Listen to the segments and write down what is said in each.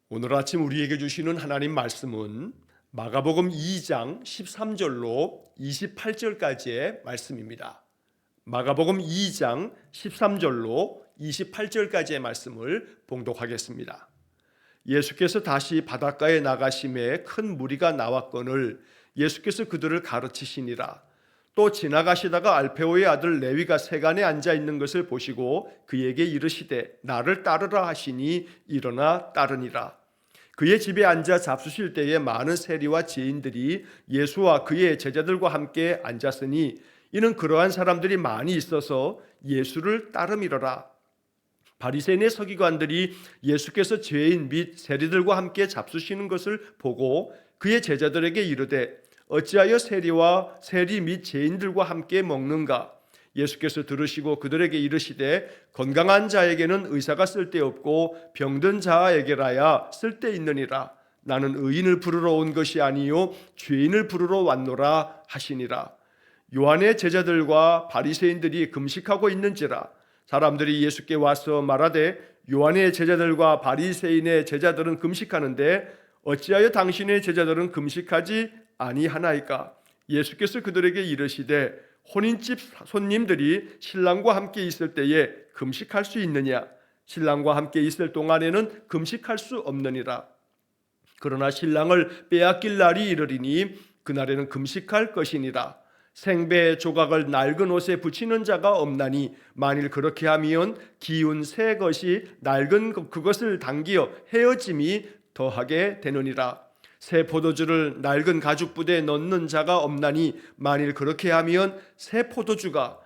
오늘 아침 우리에게 주시는 하나님 말씀은 마가복음 2장 13절로 28절까지의 말씀입니다. 마가복음 2장 13절로 28절까지의 말씀을 봉독하겠습니다. 예수께서 다시 바닷가에 나가심에 큰 무리가 나왔거늘 예수께서 그들을 가르치시니라. 또 지나가시다가 알페오의 아들 레위가 세간에 앉아 있는 것을 보시고 그에게 이르시되 나를 따르라 하시니 일어나 따르니라. 그의 집에 앉아 잡수실 때에 많은 세리와 죄인들이 예수와 그의 제자들과 함께 앉았으니 이는 그러한 사람들이 많이 있어서 예수를 따름이러라. 바리새인의 서기관들이 예수께서 죄인 및 세리들과 함께 잡수시는 것을 보고 그의 제자들에게 이르되 어찌하여 세리 및 죄인들과 함께 먹는가? 예수께서 들으시고 그들에게 이르시되 건강한 자에게는 의사가 쓸데없고 병든 자에게라야 쓸데있느니라. 나는 의인을 부르러 온 것이 아니요 죄인을 부르러 왔노라 하시니라. 요한의 제자들과 바리새인들이 금식하고 있는지라. 사람들이 예수께 와서 말하되 요한의 제자들과 바리새인의 제자들은 금식하는데 어찌하여 당신의 제자들은 금식하지 아니하나이까? 예수께서 그들에게 이르시되 혼인집 손님들이 신랑과 함께 있을 때에 금식할 수 있느냐? 신랑과 함께 있을 동안에는 금식할 수 없느니라. 그러나 신랑을 빼앗길 날이 이르리니 그날에는 금식할 것이니라. 생배 조각을 낡은 옷에 붙이는 자가 없나니 만일 그렇게 하면 기운 새 것이 낡은 그것을 당기어 헤어짐이 더하게 되느니라. 새 포도주를 낡은 가죽 부대에 넣는 자가 없나니 만일 그렇게 하면 새 포도주가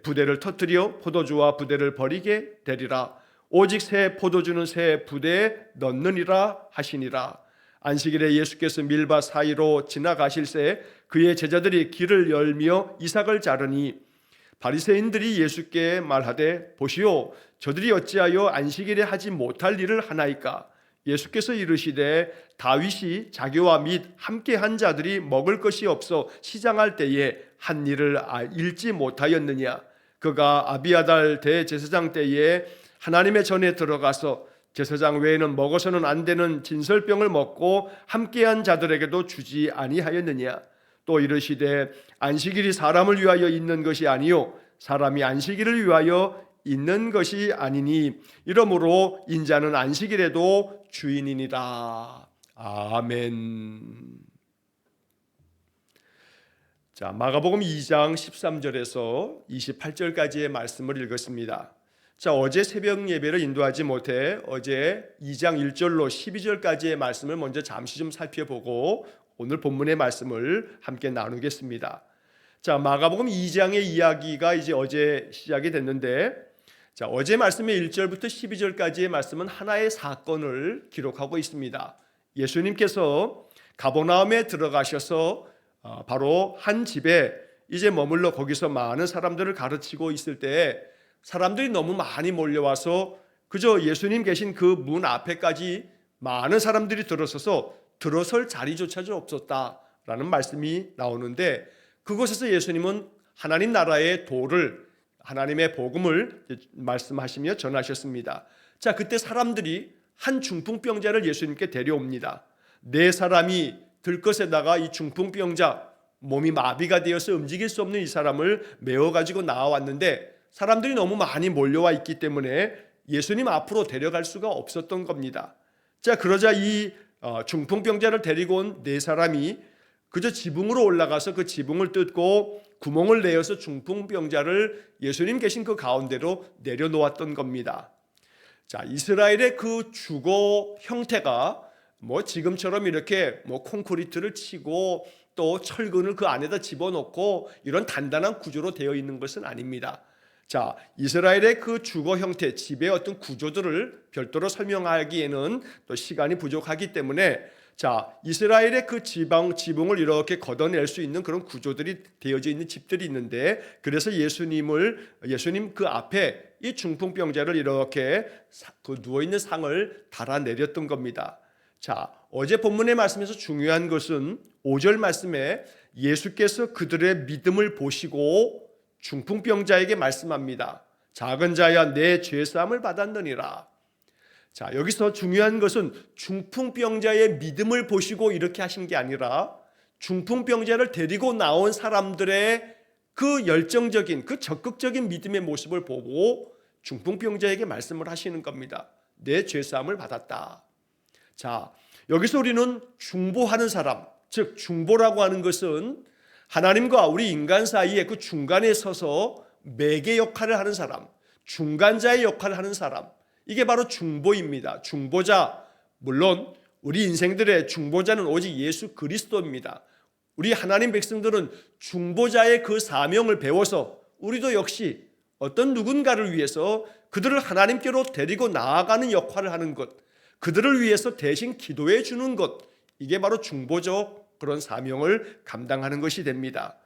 부대를 터뜨려 포도주와 부대를 버리게 되리라. 오직 새 포도주는 새 부대에 넣느니라 하시니라. 안식일에 예수께서 밀밭 사이로 지나가실새 그의 제자들이 길을 열며 이삭을 자르니 바리새인들이 예수께 말하되 보시오 저들이 어찌하여 안식일에 하지 못할 일을 하나이까? 예수께서 이르시되 다윗이 자기와 및 함께한 자들이 먹을 것이 없어 시장할 때에 한 일을 읽지 못하였느냐? 그가 아비아달 대제사장 때에 하나님의 전에 들어가서 제사장 외에는 먹어서는 안 되는 진설병을 먹고 함께한 자들에게도 주지 아니하였느냐? 또 이르시되 안식일이 사람을 위하여 있는 것이 아니요 사람이 안식일을 위하여 있는 것이 아니니 이러므로 인자는 안식일에도 주인이니라. 아멘. 자, 마가복음 2장 13절에서 28절까지의 말씀을 읽었습니다. 자, 어제 새벽 예배를 인도하지 못해 어제 2장 1절로 12절까지의 말씀을 먼저 잠시 좀 살펴보고 오늘 본문의 말씀을 함께 나누겠습니다. 자, 마가복음 2장의 이야기가 이제 어제 시작이 됐는데 자, 어제 말씀의 1절부터 12절까지의 말씀은 하나의 사건을 기록하고 있습니다. 예수님께서 가버나움에 들어가셔서 바로 한 집에 이제 머물러 거기서 많은 사람들을 가르치고 있을 때 사람들이 너무 많이 몰려와서 그저 예수님 계신 그 문 앞에까지 많은 사람들이 들어서서 들어설 자리조차도 없었다라는 말씀이 나오는데 그곳에서 예수님은 하나님 나라의 도를 하나님의 복음을 말씀하시며 전하셨습니다. 자, 그때 사람들이 한 중풍병자를 예수님께 데려옵니다. 네 사람이 들것에다가 이 중풍병자 몸이 마비가 되어서 움직일 수 없는 이 사람을 메워가지고 나와왔는데 사람들이 너무 많이 몰려와 있기 때문에 예수님 앞으로 데려갈 수가 없었던 겁니다. 자, 그러자 이 중풍병자를 데리고 온 네 사람이 그저 지붕으로 올라가서 그 지붕을 뜯고 구멍을 내어서 중풍병자를 예수님 계신 그 가운데로 내려놓았던 겁니다. 자, 이스라엘의 그 주거 형태가 지금처럼 이렇게 콘크리트를 치고 또 철근을 그 안에다 집어넣고 이런 단단한 구조로 되어 있는 것은 아닙니다. 자, 이스라엘의 그 주거 형태, 집의 어떤 구조들을 별도로 설명하기에는 또 시간이 부족하기 때문에 자, 이스라엘의 그 지붕을 이렇게 걷어낼 수 있는 그런 구조들이 되어져 있는 집들이 있는데 그래서 예수님 그 앞에 이 중풍병자를 이렇게 그 누워있는 상을 달아내렸던 겁니다. 자, 어제 본문의 말씀에서 중요한 것은 5절 말씀에 예수께서 그들의 믿음을 보시고 중풍병자에게 말씀합니다. 작은 자야 내 죄사함을 받았느니라. 자, 여기서 중요한 것은 중풍병자의 믿음을 보시고 이렇게 하신 게 아니라 중풍병자를 데리고 나온 사람들의 그 열정적인, 그 적극적인 믿음의 모습을 보고 중풍병자에게 말씀을 하시는 겁니다. 내 죄사함을 받았다. 자, 여기서 우리는 중보하는 사람, 즉 중보라고 하는 것은 하나님과 우리 인간 사이에 그 중간에 서서 매개 역할을 하는 사람, 중간자의 역할을 하는 사람, 이게 바로 중보입니다. 중보자, 물론 우리 인생들의 중보자는 오직 예수 그리스도입니다. 우리 하나님 백성들은 중보자의 그 사명을 배워서 우리도 역시 어떤 누군가를 위해서 그들을 하나님께로 데리고 나아가는 역할을 하는 것, 그들을 위해서 대신 기도해 주는 것, 이게 바로 중보적 그런 사명을 감당하는 것이 됩니다.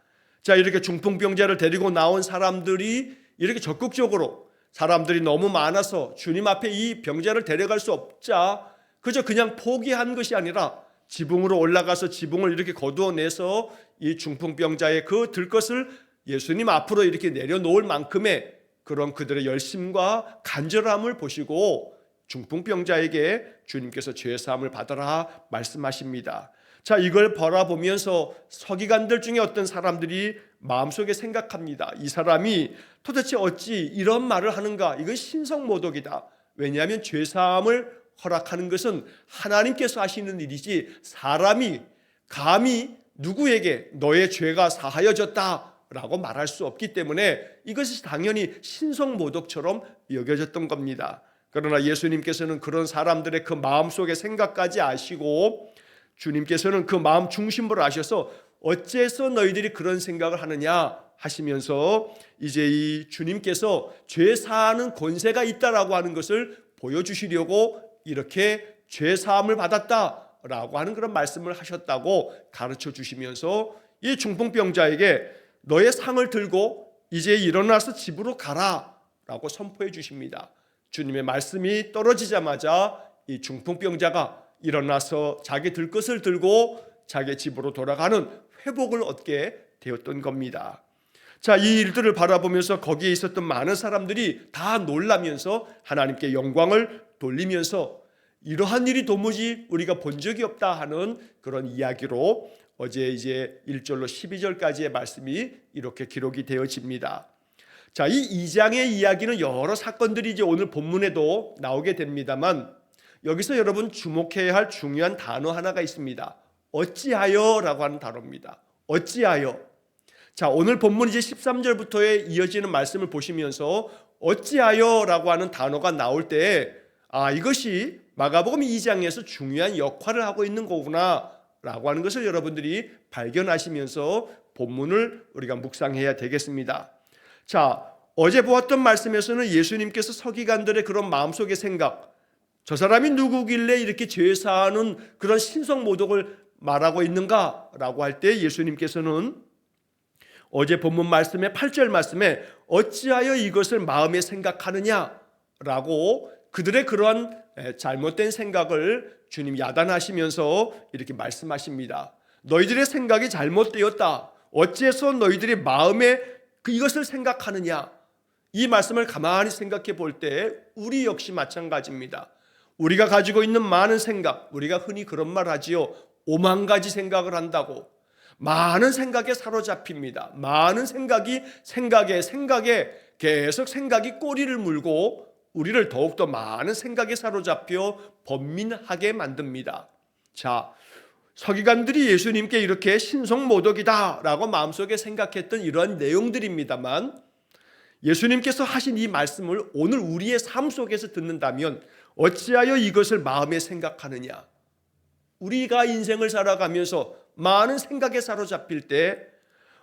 자, 이렇게 중풍병자를 데리고 나온 사람들이 이렇게 적극적으로, 사람들이 너무 많아서 주님 앞에 이 병자를 데려갈 수 없자 그저 그냥 포기한 것이 아니라 지붕으로 올라가서 지붕을 이렇게 거두어내서 이 중풍병자의 그 들것을 예수님 앞으로 이렇게 내려놓을 만큼의 그런 그들의 열심과 간절함을 보시고 중풍병자에게 주님께서 죄사함을 받아라 말씀하십니다. 자, 이걸 바라보면서 서기관들 중에 어떤 사람들이 마음속에 생각합니다. 이 사람이 도대체 어찌 이런 말을 하는가? 이건 신성모독이다. 왜냐하면 죄사함을 허락하는 것은 하나님께서 하시는 일이지 사람이 감히 누구에게 너의 죄가 사하여졌다 라고 말할 수 없기 때문에 이것이 당연히 신성모독처럼 여겨졌던 겁니다. 그러나 예수님께서는 그런 사람들의 그 마음속의 생각까지 아시고 주님께서는 그 마음 중심부를 아셔서 어째서 너희들이 그런 생각을 하느냐 하시면서 이제 이 주님께서 죄 사하는 권세가 있다라고 하는 것을 보여주시려고 이렇게 죄 사함을 받았다라고 하는 그런 말씀을 하셨다고 가르쳐 주시면서 이 중풍병자에게 너의 상을 들고 이제 일어나서 집으로 가라라고 선포해 주십니다. 주님의 말씀이 떨어지자마자 이 중풍병자가 일어나서 자기 들것을 들고 자기 집으로 돌아가는 회복을 얻게 되었던 겁니다. 자, 이 일들을 바라보면서 거기에 있었던 많은 사람들이 다 놀라면서 하나님께 영광을 돌리면서 이러한 일이 도무지 우리가 본 적이 없다 하는 그런 이야기로 어제 이제 1절로 12절까지의 말씀이 이렇게 기록이 되어집니다. 자, 이 2장의 이야기는 여러 사건들이 이제 오늘 본문에도 나오게 됩니다만 여기서 여러분 주목해야 할 중요한 단어 하나가 있습니다. 어찌하여 라고 하는 단어입니다. 어찌하여. 자, 오늘 본문 이제 13절부터의 이어지는 말씀을 보시면서 어찌하여 라고 하는 단어가 나올 때 이것이 마가복음 2장에서 중요한 역할을 하고 있는 거구나 라고 하는 것을 여러분들이 발견하시면서 본문을 우리가 묵상해야 되겠습니다. 자, 어제 보았던 말씀에서는 예수님께서 서기관들의 그런 마음속의 생각, 저 사람이 누구길래 이렇게 죄사하는 그런 신성모독을 말하고 있는가라고 할 때 예수님께서는 어제 본문 말씀에 8절 말씀에 어찌하여 이것을 마음에 생각하느냐라고 그들의 그러한 잘못된 생각을 주님 야단하시면서 이렇게 말씀하십니다. 너희들의 생각이 잘못되었다. 어째서 너희들이 마음에 이것을 생각하느냐? 이 말씀을 가만히 생각해 볼 때 우리 역시 마찬가지입니다. 우리가 가지고 있는 많은 생각, 우리가 흔히 그런 말 하지요. 5만 가지 생각을 한다고. 많은 생각에 사로잡힙니다. 많은 생각에 계속 생각이 꼬리를 물고 우리를 더욱더 많은 생각에 사로잡혀 번민하게 만듭니다. 자, 서기관들이 예수님께 이렇게 신성모독이다라고 마음속에 생각했던 이러한 내용들입니다만 예수님께서 하신 이 말씀을 오늘 우리의 삶 속에서 듣는다면 어찌하여 이것을 마음에 생각하느냐? 우리가 인생을 살아가면서 많은 생각에 사로잡힐 때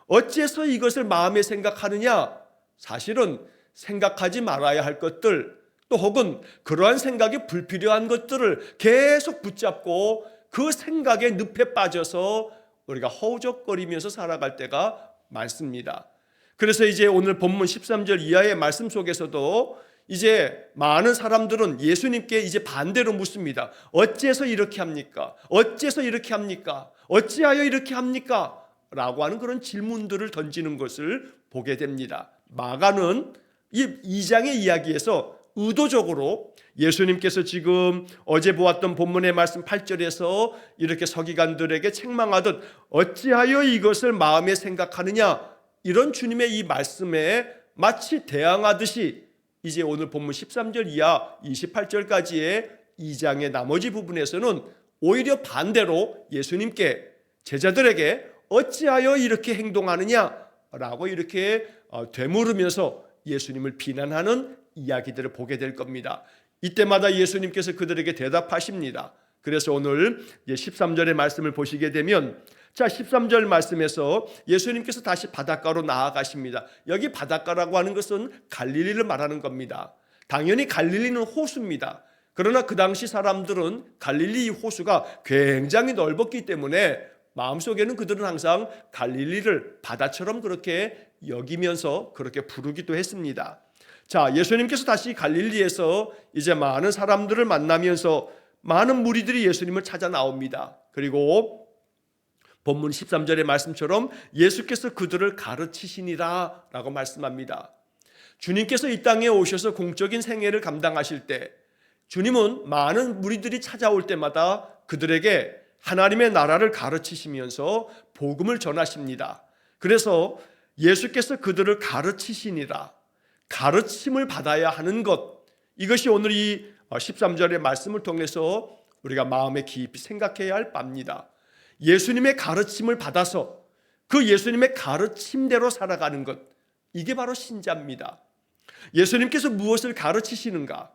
어째서 이것을 마음에 생각하느냐? 사실은 생각하지 말아야 할 것들 또 혹은 그러한 생각이 불필요한 것들을 계속 붙잡고 그 생각의 늪에 빠져서 우리가 허우적거리면서 살아갈 때가 많습니다. 그래서 이제 오늘 본문 13절 이하의 말씀 속에서도 이제 많은 사람들은 예수님께 이제 반대로 묻습니다. 어째서 이렇게 합니까? 어째서 이렇게 합니까? 어찌하여 이렇게 합니까? 라고 하는 그런 질문들을 던지는 것을 보게 됩니다. 마가는 이 2장의 이야기에서 의도적으로 예수님께서 지금 어제 보았던 본문의 말씀 8절에서 이렇게 서기관들에게 책망하듯 어찌하여 이것을 마음에 생각하느냐, 이런 주님의 이 말씀에 마치 대항하듯이 이제 오늘 본문 13절 이하 28절까지의 2장의 나머지 부분에서는 오히려 반대로 예수님께, 제자들에게 어찌하여 이렇게 행동하느냐라고 이렇게 되물으면서 예수님을 비난하는 이야기들을 보게 될 겁니다. 이때마다 예수님께서 그들에게 대답하십니다. 그래서 오늘 13절의 말씀을 보시게 되면, 자, 13절 말씀에서 예수님께서 다시 바닷가로 나아가십니다. 여기 바닷가라고 하는 것은 갈릴리를 말하는 겁니다. 당연히 갈릴리는 호수입니다. 그러나 그 당시 사람들은 갈릴리 호수가 굉장히 넓었기 때문에 마음속에는 그들은 항상 갈릴리를 바다처럼 그렇게 여기면서 그렇게 부르기도 했습니다. 자, 예수님께서 다시 갈릴리에서 이제 많은 사람들을 만나면서 많은 무리들이 예수님을 찾아 나옵니다. 그리고 본문 13절의 말씀처럼 예수께서 그들을 가르치시니라 라고 말씀합니다. 주님께서 이 땅에 오셔서 공적인 생애를 감당하실 때 주님은 많은 무리들이 찾아올 때마다 그들에게 하나님의 나라를 가르치시면서 복음을 전하십니다. 그래서 예수께서 그들을 가르치시니라, 가르침을 받아야 하는 것, 이것이 오늘 이 13절의 말씀을 통해서 우리가 마음에 깊이 생각해야 할 바입니다. 예수님의 가르침을 받아서 그 예수님의 가르침대로 살아가는 것, 이게 바로 신자입니다. 예수님께서 무엇을 가르치시는가,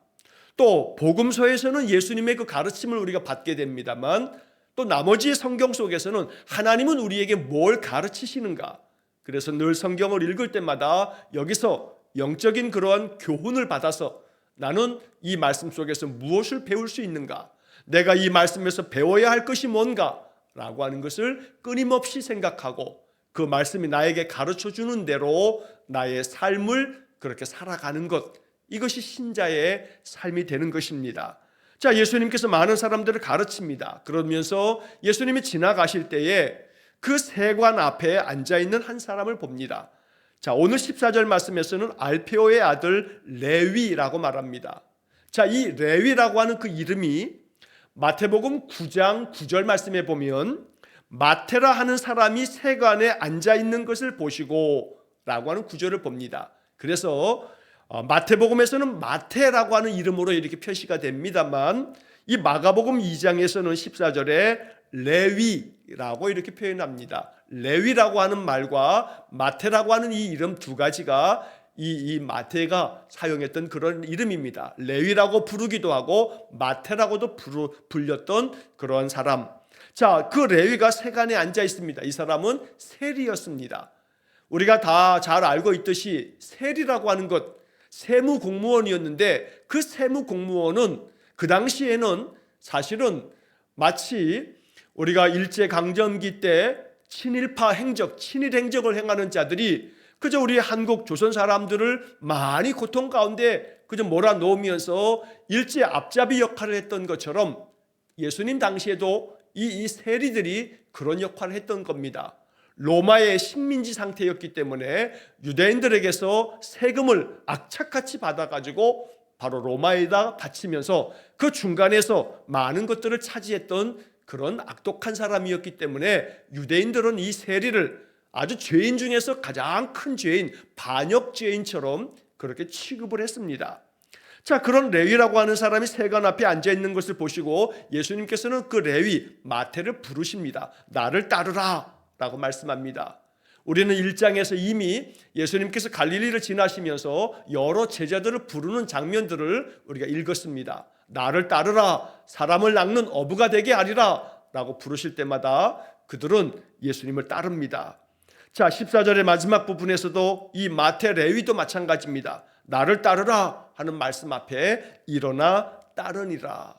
또 복음서에서는 예수님의 그 가르침을 우리가 받게 됩니다만 또 나머지 성경 속에서는 하나님은 우리에게 뭘 가르치시는가, 그래서 늘 성경을 읽을 때마다 여기서 영적인 그러한 교훈을 받아서 나는 이 말씀 속에서 무엇을 배울 수 있는가, 내가 이 말씀에서 배워야 할 것이 뭔가 라고 하는 것을 끊임없이 생각하고 그 말씀이 나에게 가르쳐주는 대로 나의 삶을 그렇게 살아가는 것, 이것이 신자의 삶이 되는 것입니다. 자, 예수님께서 많은 사람들을 가르칩니다. 그러면서 예수님이 지나가실 때에 그 세관 앞에 앉아있는 한 사람을 봅니다. 자, 오늘 14절 말씀에서는 알페오의 아들 레위라고 말합니다. 자, 이 레위라고 하는 그 이름이 마태복음 9장 9절 말씀에 보면 마테라 하는 사람이 세관에 앉아있는 것을 보시고 라고 하는 구절을 봅니다. 그래서 마태복음에서는 마테라고 하는 이름으로 이렇게 표시가 됩니다만 이 마가복음 2장에서는 14절에 레위라고 이렇게 표현합니다. 레위라고 하는 말과 마테라고 하는 이 이름 두 가지가 이 마태가 사용했던 그런 이름입니다. 레위라고 부르기도 하고 마테라고도 불렸던 그런 사람. 자, 그 레위가 세관에 앉아 있습니다. 이 사람은 세리였습니다. 우리가 다 잘 알고 있듯이 세리라고 하는 것, 세무 공무원이었는데 그 세무 공무원은 그 당시에는 사실은 마치 우리가 일제강점기 때 친일파 행적, 친일 행적을 행하는 자들이 그저 우리 한국 조선 사람들을 많이 고통 가운데 그저 몰아넣으면서 일제 앞잡이 역할을 했던 것처럼 예수님 당시에도 이 세리들이 그런 역할을 했던 겁니다. 로마의 식민지 상태였기 때문에 유대인들에게서 세금을 악착같이 받아가지고 바로 로마에다 바치면서 그 중간에서 많은 것들을 차지했던 그런 악독한 사람이었기 때문에 유대인들은 이 세리를 아주 죄인 중에서 가장 큰 죄인, 반역 죄인처럼 그렇게 취급을 했습니다. 자, 그런 레위라고 하는 사람이 세관 앞에 앉아 있는 것을 보시고 예수님께서는 그 레위 마태를 부르십니다. 나를 따르라 라고 말씀합니다. 우리는 1장에서 이미 예수님께서 갈릴리를 지나시면서 여러 제자들을 부르는 장면들을 우리가 읽었습니다. 나를 따르라, 사람을 낚는 어부가 되게 하리라 라고 부르실 때마다 그들은 예수님을 따릅니다. 자, 14절의 마지막 부분에서도 이 마태 레위도 마찬가지입니다. 나를 따르라 하는 말씀 앞에 일어나 따르니라.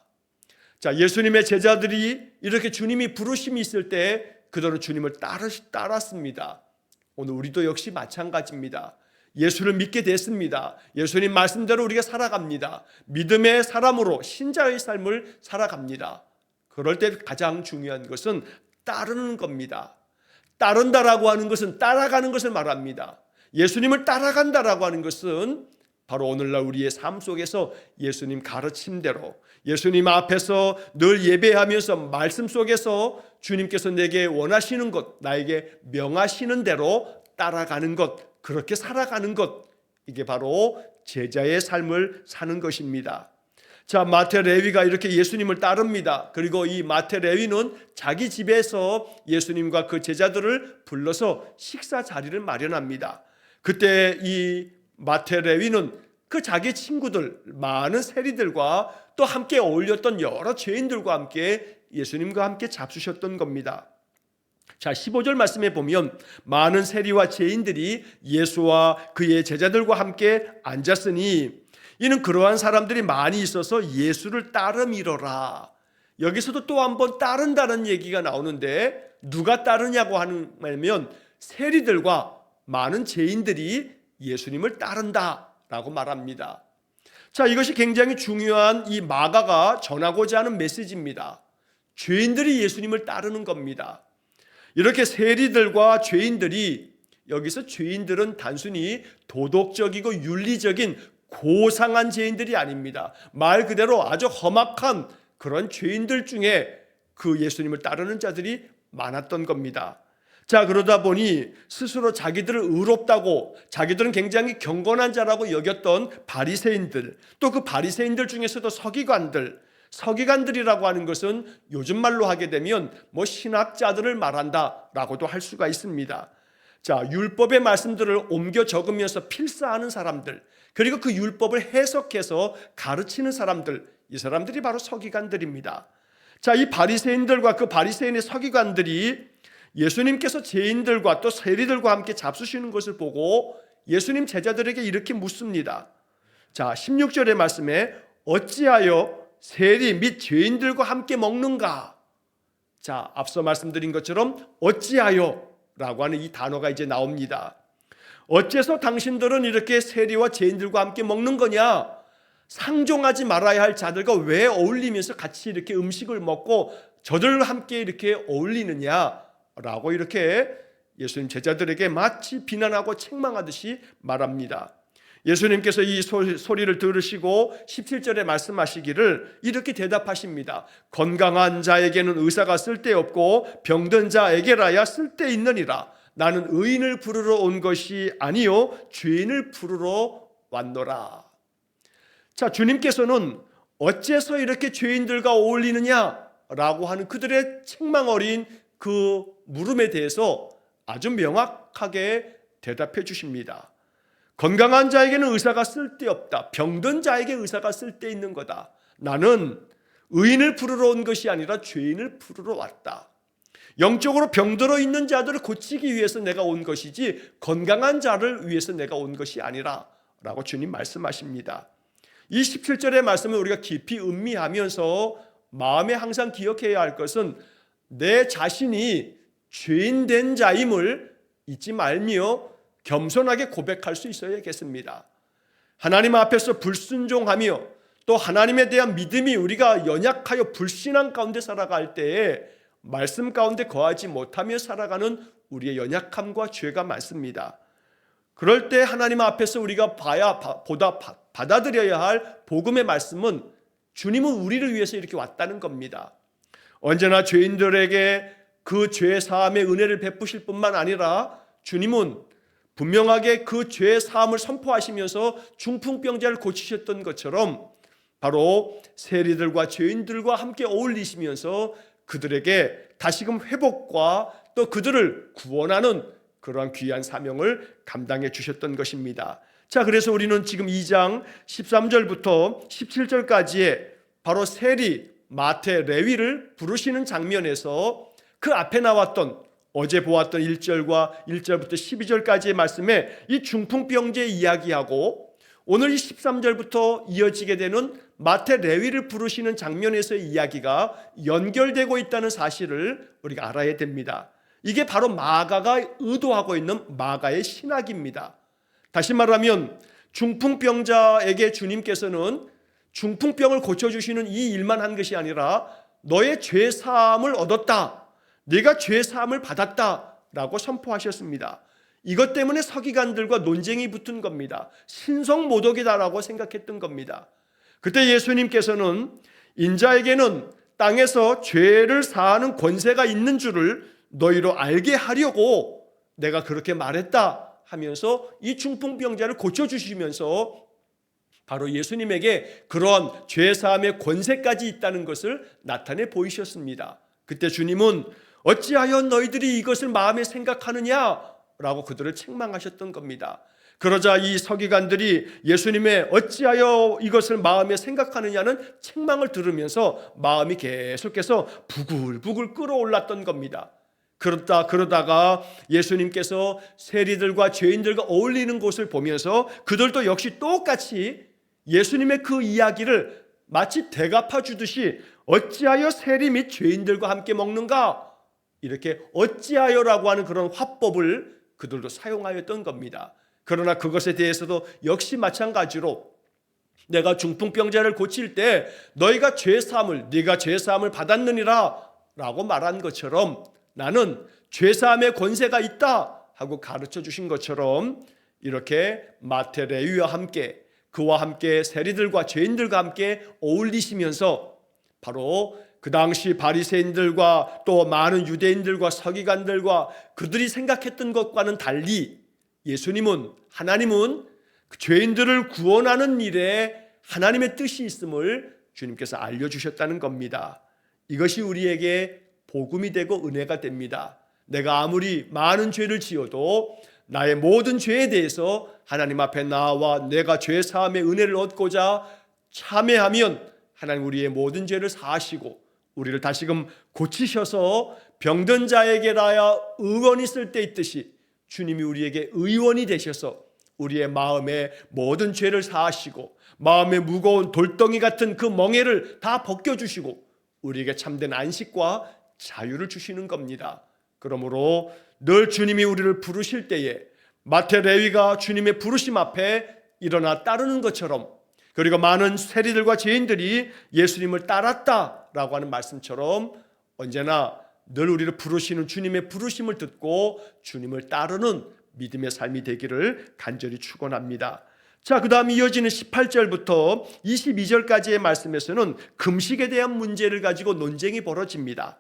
자, 예수님의 제자들이 이렇게 주님이 부르심이 있을 때 그들은 주님을 따랐습니다. 오늘 우리도 역시 마찬가지입니다. 예수를 믿게 됐습니다. 예수님 말씀대로 우리가 살아갑니다. 믿음의 사람으로 신자의 삶을 살아갑니다. 그럴 때 가장 중요한 것은 따르는 겁니다. 따른다라고 하는 것은 따라가는 것을 말합니다. 예수님을 따라간다라고 하는 것은 바로 오늘날 우리의 삶 속에서 예수님 가르침대로, 예수님 앞에서 늘 예배하면서 말씀 속에서 주님께서 내게 원하시는 것, 나에게 명하시는 대로 따라가는 것, 그렇게 살아가는 것, 이게 바로 제자의 삶을 사는 것입니다. 자, 마태 레위가 이렇게 예수님을 따릅니다. 그리고 이 마태 레위는 자기 집에서 예수님과 그 제자들을 불러서 식사 자리를 마련합니다. 그때 이 마태 레위는 그 자기 친구들, 많은 세리들과 또 함께 어울렸던 여러 죄인들과 함께 예수님과 함께 잡수셨던 겁니다. 자, 15절 말씀에 보면 많은 세리와 죄인들이 예수와 그의 제자들과 함께 앉았으니 이는 그러한 사람들이 많이 있어서 예수를 따름이러라. 여기서도 또 한번 따른다는 얘기가 나오는데 누가 따르냐고 하면 세리들과 많은 죄인들이 예수님을 따른다라고 말합니다. 자, 이것이 굉장히 중요한 이 마가가 전하고자 하는 메시지입니다. 죄인들이 예수님을 따르는 겁니다. 이렇게 세리들과 죄인들이, 여기서 죄인들은 단순히 도덕적이고 윤리적인 고상한 죄인들이 아닙니다. 말 그대로 아주 험악한 그런 죄인들 중에 그 예수님을 따르는 자들이 많았던 겁니다. 자, 그러다 보니 스스로 자기들을 의롭다고, 자기들은 굉장히 경건한 자라고 여겼던 바리새인들, 또 그 바리새인들 중에서도 서기관들이라고 하는 것은 요즘 말로 하게 되면 신학자들을 말한다라고도 할 수가 있습니다. 자, 율법의 말씀들을 옮겨 적으면서 필사하는 사람들, 그리고 그 율법을 해석해서 가르치는 사람들, 이 사람들이 바로 서기관들입니다. 자, 이 바리새인들과 그 바리새인의 서기관들이 예수님께서 죄인들과 또 세리들과 함께 잡수시는 것을 보고 예수님 제자들에게 이렇게 묻습니다. 자, 16절의 말씀에 어찌하여 세리 및 죄인들과 함께 먹는가? 자, 앞서 말씀드린 것처럼 어찌하여 라고 하는 이 단어가 이제 나옵니다. 어째서 당신들은 이렇게 세리와 죄인들과 함께 먹는 거냐? 상종하지 말아야 할 자들과 왜 어울리면서 같이 이렇게 음식을 먹고 저들과 함께 이렇게 어울리느냐? 라고 이렇게 예수님 제자들에게 마치 비난하고 책망하듯이 말합니다. 예수님께서 이 소리를 들으시고 17절에 말씀하시기를 이렇게 대답하십니다. 건강한 자에게는 의사가 쓸데없고 병든 자에게라야 쓸데있느니라. 나는 의인을 부르러 온 것이 아니요 죄인을 부르러 왔노라. 자, 주님께서는 어째서 이렇게 죄인들과 어울리느냐라고 하는 그들의 책망 어린 그 물음에 대해서 아주 명확하게 대답해 주십니다. 건강한 자에게는 의사가 쓸데없다. 병든 자에게 의사가 쓸데있는 거다. 나는 의인을 부르러 온 것이 아니라 죄인을 부르러 왔다. 영적으로 병들어 있는 자들을 고치기 위해서 내가 온 것이지 건강한 자를 위해서 내가 온 것이 아니라 라고 주님 말씀하십니다. 이 17절의 말씀을 우리가 깊이 음미하면서 마음에 항상 기억해야 할 것은 내 자신이 죄인 된 자임을 잊지 말며 겸손하게 고백할 수 있어야겠습니다. 하나님 앞에서 불순종하며 또 하나님에 대한 믿음이 우리가 연약하여 불신앙 가운데 살아갈 때에 말씀 가운데 거하지 못하며 살아가는 우리의 연약함과 죄가 많습니다. 그럴 때 하나님 앞에서 우리가 받아들여야 할 복음의 말씀은 주님은 우리를 위해서 이렇게 왔다는 겁니다. 언제나 죄인들에게 그 죄 사함의 은혜를 베푸실 뿐만 아니라 주님은 분명하게 그 죄 사함을 선포하시면서 중풍병자를 고치셨던 것처럼 바로 세리들과 죄인들과 함께 어울리시면서 그들에게 다시금 회복과 또 그들을 구원하는 그러한 귀한 사명을 감당해 주셨던 것입니다. 자, 그래서 우리는 지금 2장 13절부터 17절까지의 바로 세리, 마태, 레위를 부르시는 장면에서 그 앞에 나왔던 어제 보았던 1절과 1절부터 12절까지의 말씀에 이 중풍병자의 이야기하고 오늘 이 13절부터 이어지게 되는 마태 레위를 부르시는 장면에서의 이야기가 연결되고 있다는 사실을 우리가 알아야 됩니다. 이게 바로 마가가 의도하고 있는 마가의 신학입니다. 다시 말하면 중풍병자에게 주님께서는 중풍병을 고쳐주시는 이 일만 한 것이 아니라 너의 죄사함을 얻었다, 네가 죄사함을 받았다라고 선포하셨습니다. 이것 때문에 서기관들과 논쟁이 붙은 겁니다. 신성모독이다라고 생각했던 겁니다. 그때 예수님께서는 인자에게는 땅에서 죄를 사하는 권세가 있는 줄을 너희로 알게 하려고 내가 그렇게 말했다 하면서 이 중풍병자를 고쳐주시면서 바로 예수님에게 그런 죄사함의 권세까지 있다는 것을 나타내 보이셨습니다. 그때 주님은 어찌하여 너희들이 이것을 마음에 생각하느냐 라고 그들을 책망하셨던 겁니다. 그러자 이 서기관들이 예수님의 어찌하여 이것을 마음에 생각하느냐는 책망을 들으면서 마음이 계속해서 부글부글 끓어올랐던 겁니다. 그러다가 예수님께서 세리들과 죄인들과 어울리는 곳을 보면서 그들도 역시 똑같이 예수님의 그 이야기를 마치 대갚아 주듯이 어찌하여 세리 및 죄인들과 함께 먹는가? 이렇게 어찌하여라고 하는 그런 화법을 그들도 사용하였던 겁니다. 그러나 그것에 대해서도 역시 마찬가지로 내가 중풍병자를 고칠 때 네가 죄사함을 받았느니라 라고 말한 것처럼 나는 죄사함의 권세가 있다 하고 가르쳐 주신 것처럼 이렇게 마태 레위와 함께 그와 함께 세리들과 죄인들과 함께 어울리시면서 바로 그 당시 바리새인들과 또 많은 유대인들과 서기관들과 그들이 생각했던 것과는 달리 하나님은 죄인들을 구원하는 일에 하나님의 뜻이 있음을 주님께서 알려주셨다는 겁니다. 이것이 우리에게 복음이 되고 은혜가 됩니다. 내가 아무리 많은 죄를 지어도 나의 모든 죄에 대해서 하나님 앞에 나와 내가 죄 사함의 은혜를 얻고자 참회하면 하나님 우리의 모든 죄를 사하시고 우리를 다시금 고치셔서 병든 자에게라야 의원이 쓸 때 있듯이 주님이 우리에게 의원이 되셔서 우리의 마음에 모든 죄를 사하시고 마음에 무거운 돌덩이 같은 그 멍에를 다 벗겨주시고 우리에게 참된 안식과 자유를 주시는 겁니다. 그러므로 늘 주님이 우리를 부르실 때에 마태 레위가 주님의 부르심 앞에 일어나 따르는 것처럼 그리고 많은 세리들과 죄인들이 예수님을 따랐다라고 하는 말씀처럼 언제나 늘 우리를 부르시는 주님의 부르심을 듣고 주님을 따르는 믿음의 삶이 되기를 간절히 축원합니다. 자, 그 다음 이어지는 18절부터 22절까지의 말씀에서는 금식에 대한 문제를 가지고 논쟁이 벌어집니다.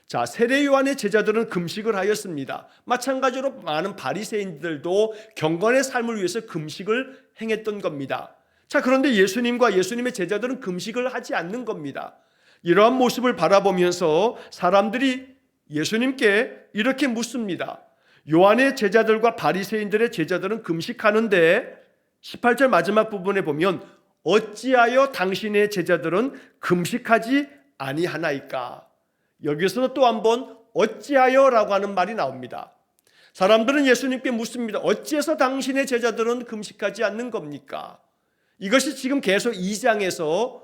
자, 세례 요한의 제자들은 금식을 하였습니다. 마찬가지로 많은 바리새인들도 경건의 삶을 위해서 금식을 행했던 겁니다. 자, 그런데 예수님과 예수님의 제자들은 금식을 하지 않는 겁니다. 이러한 모습을 바라보면서 사람들이 예수님께 이렇게 묻습니다. 요한의 제자들과 바리새인들의 제자들은 금식하는데 18절 마지막 부분에 보면 어찌하여 당신의 제자들은 금식하지 아니하나이까? 여기서도 또 한번 어찌하여라고 하는 말이 나옵니다. 사람들은 예수님께 묻습니다. 어찌해서 당신의 제자들은 금식하지 않는 겁니까? 이것이 지금 계속 2장에서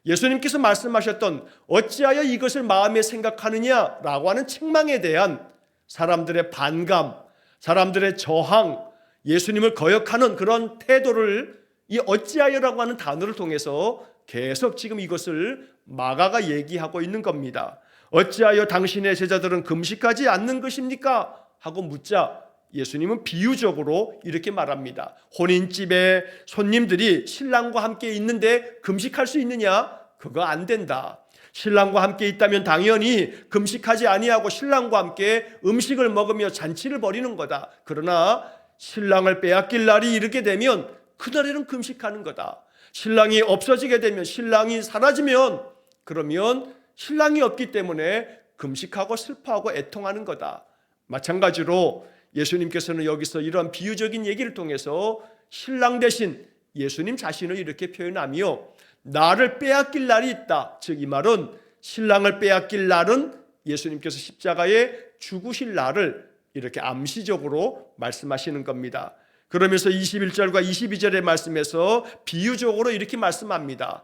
예수님께서 말씀하셨던 어찌하여 이것을 마음에 생각하느냐라고 하는 책망에 대한 사람들의 반감, 사람들의 저항, 예수님을 거역하는 그런 태도를 이 어찌하여라고 하는 단어를 통해서 계속 지금 이것을 마가가 얘기하고 있는 겁니다. 어찌하여 당신의 제자들은 금식하지 않는 것입니까? 하고 묻자 예수님은 비유적으로 이렇게 말합니다. 혼인집에 손님들이 신랑과 함께 있는데 금식할 수 있느냐? 그거 안 된다. 신랑과 함께 있다면 당연히 금식하지 아니하고 신랑과 함께 음식을 먹으며 잔치를 벌이는 거다. 그러나 신랑을 빼앗길 날이 이르게 되면 그날에는 금식하는 거다. 신랑이 없어지게 되면, 신랑이 사라지면 그러면 신랑이 없기 때문에 금식하고 슬퍼하고 애통하는 거다. 마찬가지로 예수님께서는 여기서 이러한 비유적인 얘기를 통해서 신랑 대신 예수님 자신을 이렇게 표현하며 나를 빼앗길 날이 있다. 즉 이 말은 신랑을 빼앗길 날은 예수님께서 십자가에 죽으실 날을 이렇게 암시적으로 말씀하시는 겁니다. 그러면서 21절과 22절의 말씀에서 비유적으로 이렇게 말씀합니다.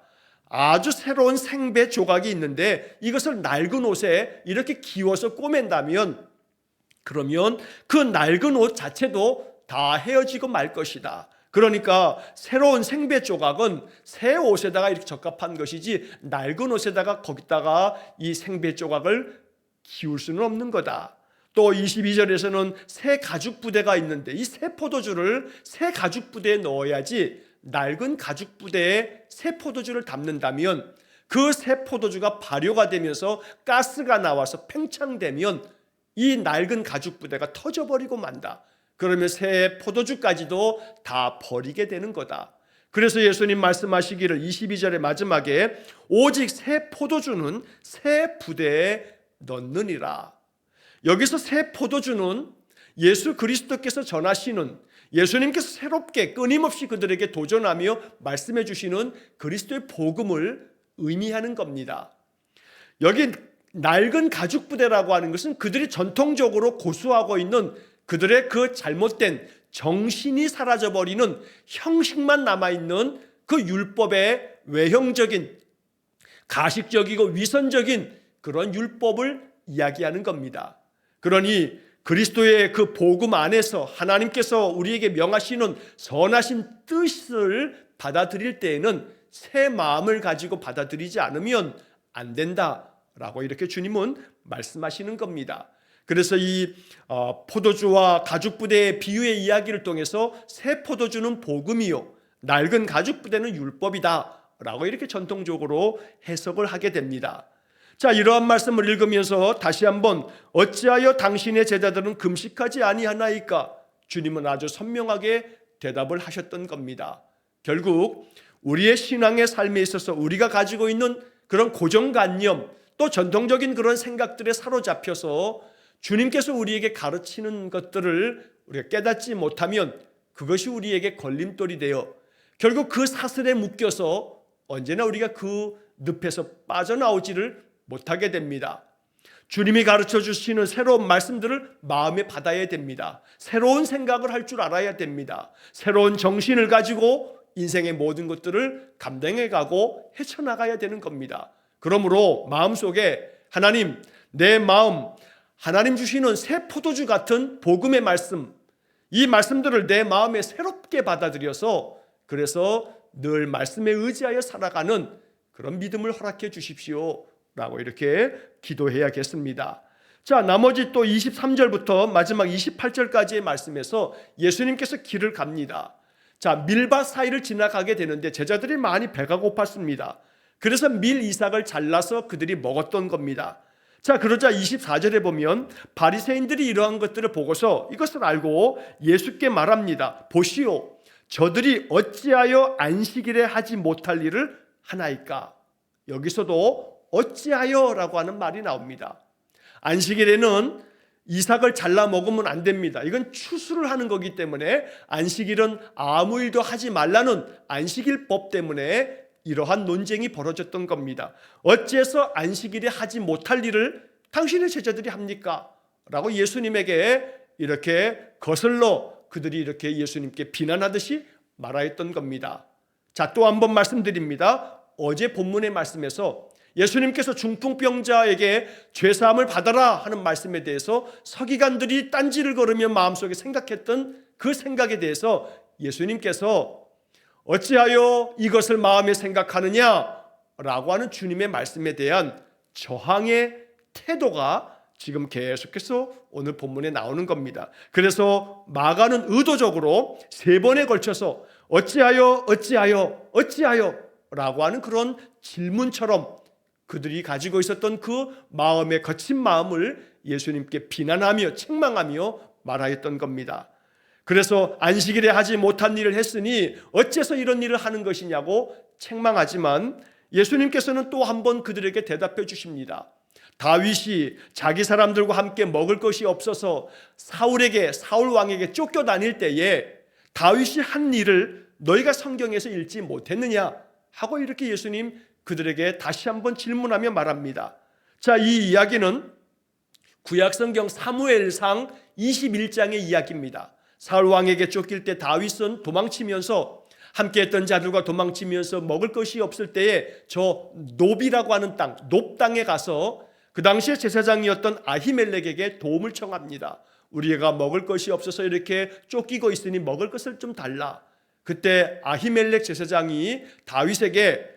아주 새로운 생배 조각이 있는데 이것을 낡은 옷에 이렇게 기워서 꼬맨다면 그러면 그 낡은 옷 자체도 다 헤어지고 말 것이다. 그러니까 새로운 생배 조각은 새 옷에다가 이렇게 적합한 것이지 낡은 옷에다가 거기다가 이 생배 조각을 기울 수는 없는 거다. 또 22절에서는 새 가죽 부대가 있는데 이 새 포도주를 새 가죽 부대에 넣어야지 낡은 가죽 부대에 새 포도주를 담는다면 그 새 포도주가 발효가 되면서 가스가 나와서 팽창되면 이 낡은 가죽 부대가 터져버리고 만다. 그러면 새 포도주까지도 다 버리게 되는 거다. 그래서 예수님 말씀하시기를 22절의 마지막에 오직 새 포도주는 새 부대에 넣느니라. 여기서 새 포도주는 예수 그리스도께서 전하시는, 예수님께서 새롭게 끊임없이 그들에게 도전하며 말씀해 주시는 그리스도의 복음을 의미하는 겁니다. 여기 낡은 가죽 부대라고 하는 것은 그들이 전통적으로 고수하고 있는 그들의 그 잘못된 정신이 사라져버리는 형식만 남아있는 그 율법의 외형적인 가식적이고 위선적인 그런 율법을 이야기하는 겁니다. 그러니 그리스도의 그 복음 안에서 하나님께서 우리에게 명하시는 선하신 뜻을 받아들일 때에는 새 마음을 가지고 받아들이지 않으면 안 된다라고 이렇게 주님은 말씀하시는 겁니다. 그래서 이 포도주와 가죽 부대의 비유의 이야기를 통해서 새 포도주는 복음이요 낡은 가죽 부대는 율법이다라고 이렇게 전통적으로 해석을 하게 됩니다. 자, 이러한 말씀을 읽으면서 다시 한번 어찌하여 당신의 제자들은 금식하지 아니하나이까? 주님은 아주 선명하게 대답을 하셨던 겁니다. 결국 우리의 신앙의 삶에 있어서 우리가 가지고 있는 그런 고정관념 또 전통적인 그런 생각들에 사로잡혀서 주님께서 우리에게 가르치는 것들을 우리가 깨닫지 못하면 그것이 우리에게 걸림돌이 되어 결국 그 사슬에 묶여서 언제나 우리가 그 늪에서 빠져나오지를 못하게 됩니다. 주님이 가르쳐 주시는 새로운 말씀들을 마음에 받아야 됩니다. 새로운 생각을 할 줄 알아야 됩니다. 새로운 정신을 가지고 인생의 모든 것들을 감당해 가고 헤쳐나가야 되는 겁니다. 그러므로 마음속에 하나님, 내 마음, 하나님 주시는 새 포도주 같은 복음의 말씀, 이 말씀들을 내 마음에 새롭게 받아들여서 그래서 늘 말씀에 의지하여 살아가는 그런 믿음을 허락해 주십시오 라고 이렇게 기도해야겠습니다. 자, 나머지 또 23절부터 마지막 28절까지의 말씀에서 예수님께서 길을 갑니다. 자, 밀밭 사이를 지나가게 되는데 제자들이 많이 배가 고팠습니다. 그래서 밀 이삭을 잘라서 그들이 먹었던 겁니다. 자, 그러자 24절에 보면 바리새인들이 이러한 것들을 보고서 이것을 알고 예수께 말합니다. 보시오, 저들이 어찌하여 안식일에 하지 못할 일을 하나이까? 여기서도 어찌하여라고 하는 말이 나옵니다. 안식일에는 이삭을 잘라 먹으면 안 됩니다. 이건 추수를 하는 거기 때문에 안식일은 아무 일도 하지 말라는 안식일법 때문에 이러한 논쟁이 벌어졌던 겁니다. 어째서 안식일에 하지 못할 일을 당신의 제자들이 합니까? 라고 예수님에게 이렇게 거슬러 그들이 이렇게 예수님께 비난하듯이 말하였던 겁니다. 자, 또 한 번 말씀드립니다. 어제 본문의 말씀에서 예수님께서 중풍병자에게 죄사함을 받아라 하는 말씀에 대해서 서기관들이 딴지를 걸으며 마음속에 생각했던 그 생각에 대해서 예수님께서 어찌하여 이것을 마음에 생각하느냐라고 하는 주님의 말씀에 대한 저항의 태도가 지금 계속해서 오늘 본문에 나오는 겁니다. 그래서 마가는 의도적으로 3번에 걸쳐서 어찌하여 라고 하는 그런 질문처럼 그들이 가지고 있었던 그 마음의 거친 마음을 예수님께 비난하며 책망하며 말하였던 겁니다. 그래서 안식일에 하지 못한 일을 했으니 어째서 이런 일을 하는 것이냐고 책망하지만 예수님께서는 또 한 번 그들에게 대답해 주십니다. 다윗이 자기 사람들과 함께 먹을 것이 없어서 사울 왕에게 쫓겨다닐 때에 다윗이 한 일을 너희가 성경에서 읽지 못했느냐 하고 이렇게 예수님 그들에게 다시 한번 질문하며 말합니다. 자, 이 이야기는 구약성경 사무엘상 21장의 이야기입니다. 사울 왕에게 쫓길 때 다윗은 도망치면서 함께했던 자들과 도망치면서 먹을 것이 없을 때에 저 놉이라고 하는 땅, 놉 땅에 가서 그 당시에 제사장이었던 아히멜렉에게 도움을 청합니다. 우리가 먹을 것이 없어서 이렇게 쫓기고 있으니 먹을 것을 좀 달라. 그때 아히멜렉 제사장이 다윗에게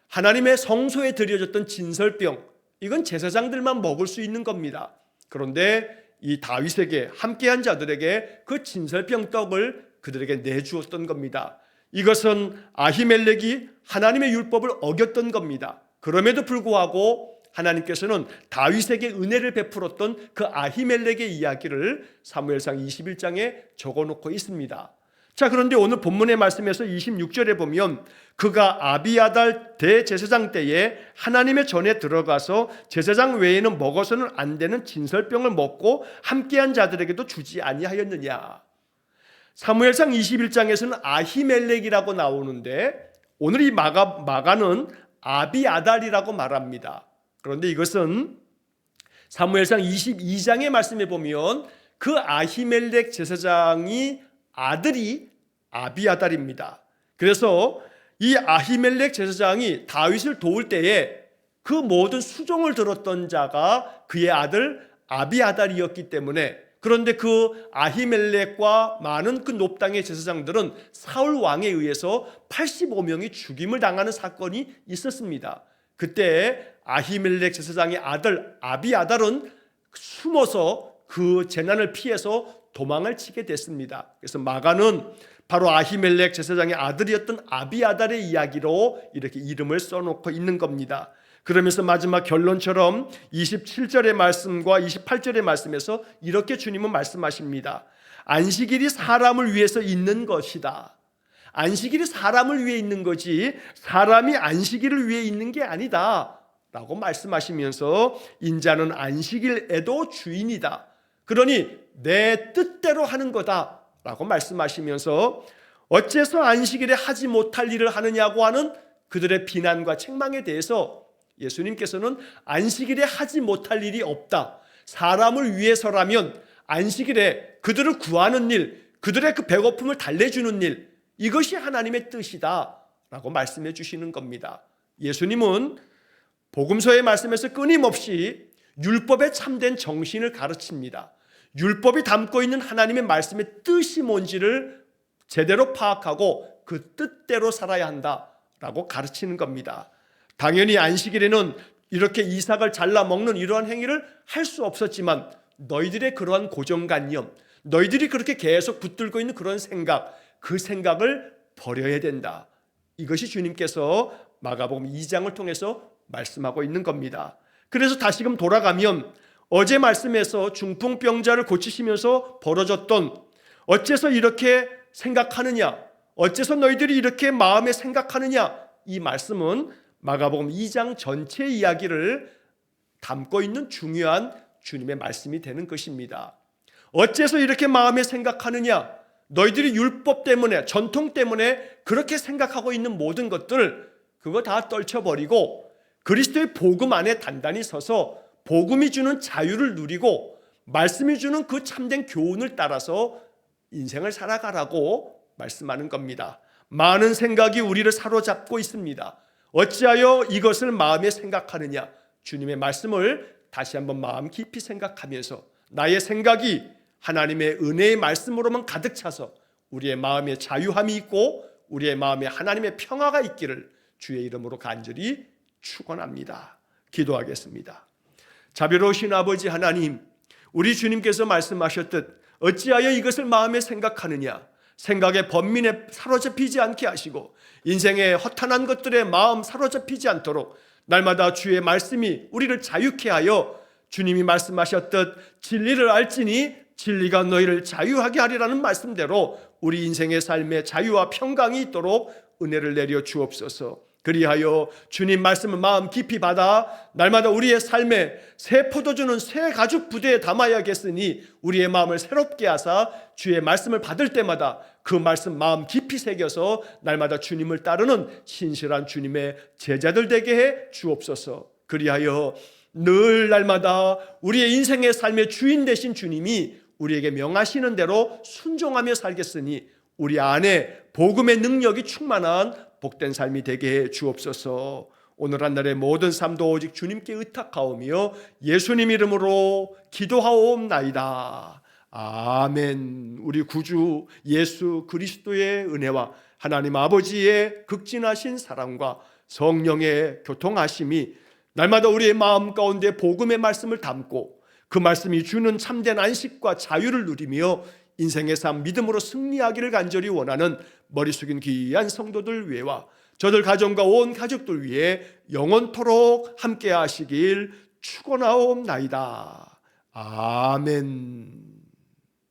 하나님의 성소에 드려졌던 진설병, 이건 제사장들만 먹을 수 있는 겁니다. 그런데 이 다윗에게 함께한 자들에게 그 진설병 떡을 그들에게 내주었던 겁니다. 이것은 아히멜렉이 하나님의 율법을 어겼던 겁니다. 그럼에도 불구하고 하나님께서는 다윗에게 은혜를 베풀었던 그 아히멜렉의 이야기를 사무엘상 21장에 적어놓고 있습니다. 자, 그런데 오늘 본문의 말씀에서 26절에 보면 그가 아비아달 대제사장 때에 하나님의 전에 들어가서 제사장 외에는 먹어서는 안 되는 진설병을 먹고 함께한 자들에게도 주지 아니하였느냐. 사무엘상 21장에서는 아히멜렉이라고 나오는데 오늘 이 마가는 아비아달이라고 말합니다. 그런데 이것은 사무엘상 22장의 말씀에 보면 그 아히멜렉 제사장이 아들이 아비아달입니다. 그래서 이 아히멜렉 제사장이 다윗을 도울 때에 그 모든 수종을 들었던 자가 그의 아들 아비아달이었기 때문에, 그런데 그 아히멜렉과 많은 그 높당의 제사장들은 사울 왕에 의해서 85명이 죽임을 당하는 사건이 있었습니다. 그때 아히멜렉 제사장의 아들 아비아달은 숨어서 그 재난을 피해서 도망을 치게 됐습니다. 그래서 마가는 바로 아히멜렉 제사장의 아들이었던 아비아달의 이야기로 이렇게 이름을 써놓고 있는 겁니다. 그러면서 마지막 결론처럼 27절의 말씀과 28절의 말씀에서 이렇게 주님은 말씀하십니다. 안식일이 사람을 위해서 있는 것이다. 안식일이 사람을 위해 있는 거지 사람이 안식일을 위해 있는 게 아니다 라고 말씀하시면서 인자는 안식일에도 주인이다. 그러니 내 뜻대로 하는 거다 라고 말씀하시면서 어째서 안식일에 하지 못할 일을 하느냐고 하는 그들의 비난과 책망에 대해서 예수님께서는 안식일에 하지 못할 일이 없다. 사람을 위해서라면 안식일에 그들을 구하는 일, 그들의 그 배고픔을 달래주는 일, 이것이 하나님의 뜻이다 라고 말씀해 주시는 겁니다. 예수님은 복음서의 말씀에서 끊임없이 율법의 참된 정신을 가르칩니다. 율법이 담고 있는 하나님의 말씀의 뜻이 뭔지를 제대로 파악하고 그 뜻대로 살아야 한다라고 가르치는 겁니다. 당연히 안식일에는 이렇게 이삭을 잘라 먹는 이러한 행위를 할 수 없었지만 너희들의 그러한 고정관념, 너희들이 그렇게 계속 붙들고 있는 그런 생각, 그 생각을 버려야 된다. 이것이 주님께서 마가복음 2장을 통해서 말씀하고 있는 겁니다. 그래서 다시금 돌아가면 어제 말씀에서 중풍병자를 고치시면서 벌어졌던 어째서 이렇게 생각하느냐, 어째서 너희들이 이렇게 마음에 생각하느냐, 이 말씀은 마가복음 2장 전체 이야기를 담고 있는 중요한 주님의 말씀이 되는 것입니다. 어째서 이렇게 마음에 생각하느냐, 너희들이 율법 때문에 전통 때문에 그렇게 생각하고 있는 모든 것들 그거 다 떨쳐버리고 그리스도의 복음 안에 단단히 서서 복음이 주는 자유를 누리고 말씀이 주는 그 참된 교훈을 따라서 인생을 살아가라고 말씀하는 겁니다. 많은 생각이 우리를 사로잡고 있습니다. 어찌하여 이것을 마음에 생각하느냐? 주님의 말씀을 다시 한번 마음 깊이 생각하면서 나의 생각이 하나님의 은혜의 말씀으로만 가득 차서 우리의 마음에 자유함이 있고 우리의 마음에 하나님의 평화가 있기를 주의 이름으로 간절히 축원합니다. 기도하겠습니다. 자비로우신 아버지 하나님, 우리 주님께서 말씀하셨듯 어찌하여 이것을 마음에 생각하느냐? 생각의 번민에 사로잡히지 않게 하시고 인생의 허탄한 것들에 마음 사로잡히지 않도록 날마다 주의 말씀이 우리를 자유케 하여 주님이 말씀하셨듯 진리를 알지니 진리가 너희를 자유하게 하리라는 말씀대로 우리 인생의 삶에 자유와 평강이 있도록 은혜를 내려 주옵소서. 그리하여 주님 말씀을 마음 깊이 받아 날마다 우리의 삶에 새 포도주는 새 가죽 부대에 담아야겠으니 우리의 마음을 새롭게 하사 주의 말씀을 받을 때마다 그 말씀 마음 깊이 새겨서 날마다 주님을 따르는 신실한 주님의 제자들 되게 해 주옵소서. 그리하여 늘 날마다 우리의 인생의 삶의 주인 되신 주님이 우리에게 명하시는 대로 순종하며 살겠으니 우리 안에 복음의 능력이 충만한 복된 삶이 되게 해 주옵소서. 오늘 한 날의 모든 삶도 오직 주님께 의탁하오며 예수님 이름으로 기도하옵나이다. 아멘. 우리 구주 예수 그리스도의 은혜와 하나님 아버지의 극진하신 사랑과 성령의 교통하심이 날마다 우리의 마음 가운데 복음의 말씀을 담고 그 말씀이 주는 참된 안식과 자유를 누리며 인생의 삶 믿음으로 승리하기를 간절히 원하는 머리 숙인 귀한 성도들 위해와 저들 가정과 온 가족들 위해 영원토록 함께 하시길 축원하옵나이다. 아멘.